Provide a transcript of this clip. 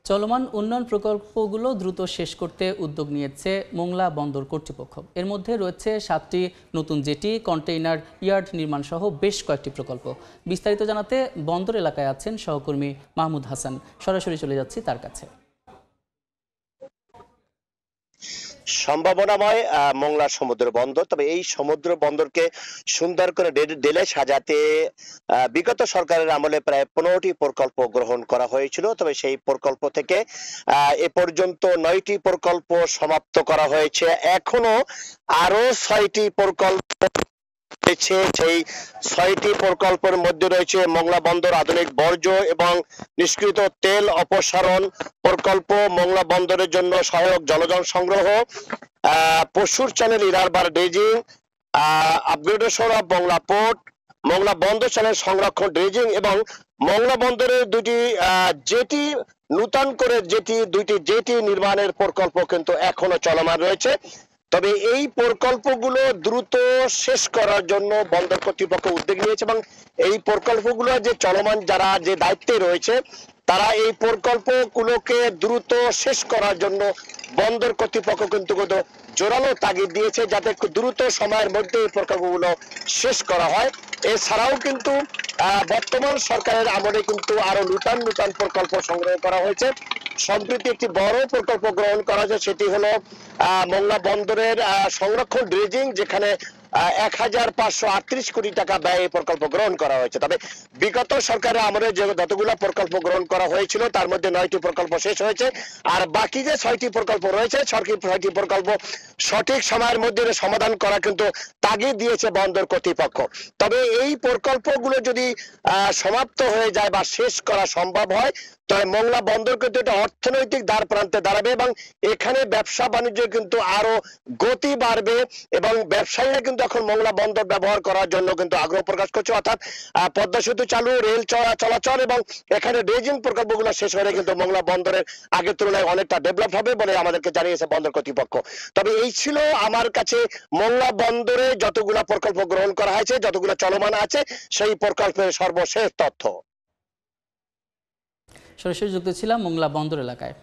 চলমান উন্নয়ন প্রকল্পগুলো দ্রুত শেষ করতে উদ্যোগ নিয়েছে মোংলা বন্দর কর্তৃপক্ষ। এর মধ্যে রয়েছে 7টি নতুন জেটি, কন্টেইনার ইয়ার্ড নির্মাণ সহ বেশ কয়েকটি প্রকল্প। বিস্তারিত জানাতে বন্দর এলাকায় আছেন সহকর্মী মাহমুদ হাসান। সরাসরি চলে যাচ্ছি তার কাছে। সম্ভাবনাময় মোংলা সমুদ্র বন্দর, তবে এই সমুদ্র বন্দরকে সুন্দর করে ডেলে সাজাতে বিগত সরকারের আমলে প্রায় 15টি প্রকল্প গ্রহণ করা হয়েছিল। তবে সেই প্রকল্প থেকে এ পর্যন্ত 9টি প্রকল্প সমাপ্ত করা হয়েছে। এখনো আরো 6টি প্রকল্প রয়েছে। সেই 6টি প্রকল্পের মধ্যে রয়েছে মোংলা বন্দর আধুনিক বর্জ্য এবং নিষ্কৃত তেল অপসারণ প্রকল্প, মোংলা বন্দরের জন্য সহায়ক জলযান সংগ্রহ, পশুর চ্যানেল ইরারবার dredging, upgradation of Mongla port, Mongla বন্দর চ্যানেল সংরক্ষণ ড্রেজিং এবং মোংলা বন্দরের দুটি জেটি, নূতন করে দুইটি জেটি নির্মাণের প্রকল্প কিন্তু এখনো চলমান রয়েছে। তবে এই প্রকল্পগুলো দ্রুত শেষ করার জন্য বন্দর কর্তৃপক্ষ উদ্যোগ নিয়েছে এবং এই প্রকল্পগুলো যে চলমান যারা যে দায়িত্বে রয়েছে তারা এই প্রকল্পগুলোকে দ্রুত শেষ করার জন্য বন্দর কর্তৃপক্ষ কিন্তু জোরালো তাগিদ দিয়েছে যাতে দ্রুত সময়ের মধ্যে এই প্রকল্পগুলো শেষ করা হয়। এছাড়াও কিন্তু বর্তমান সরকারের আমলে কিন্তু আরো নূতন প্রকল্প সংগ্রহ করা হয়েছে। সম্প্রতি একটি বড় প্রকল্প গ্রহণ করা হয়েছে, সেটি হলো মোংলা বন্দরের সংরক্ষণ ড্রেজিং, যেখানে 1538 কোটি টাকা ব্যয়ে এই প্রকল্প গ্রহণ করা হয়েছে। তবে বিগত সরকারের আমলে যে যতগুলো প্রকল্প গ্রহণ করা হয়েছিল তার মধ্যে 9টি প্রকল্প শেষ হয়েছে, আর বাকি যে 6টি প্রকল্প রয়েছে 6টি প্রকল্প সঠিক সময়ের মধ্যে সমাধান করা কিন্তু তাগিদ দিয়েছে বন্দর কর্তৃপক্ষ। তবে এই প্রকল্পগুলো যদি সমাপ্ত হয়ে যায় বা শেষ করা সম্ভব হয় তবে মোংলা বন্দর কিন্তু এটা অর্থনৈতিক দ্বার প্রান্তে দাঁড়াবে এবং এখানে ব্যবসা বাণিজ্য কিন্তু আরো গতি বাড়বে এবং ব্যবসায়ীরা কিন্তু এখন মোংলা বন্দর ব্যবহার করার জন্য কিন্তু আগ্রহ প্রকাশ করছে। অর্থাৎ পদ্মা সেতু চালু, রেল চলাচল এবং এখানে ড্রেজিং প্রকল্পগুলো শেষ হলে কিন্তু মোংলা বন্দরের আগের তুলনায় অনেকটা ডেভেলপ হবে বলে আমাদেরকে জানিয়েছে বন্দর কর্তৃপক্ষ। তবে এই ছিল আমার কাছে মোংলা বন্দরে যতগুলো প্রকল্প গ্রহণ করা হয়েছে, যতগুলো চলমান আছে সেই প্রকল্পের সর্বশেষ তথ্য। সরাসরি যুক্ত ছিলাম মোংলা বন্দর এলাকায়।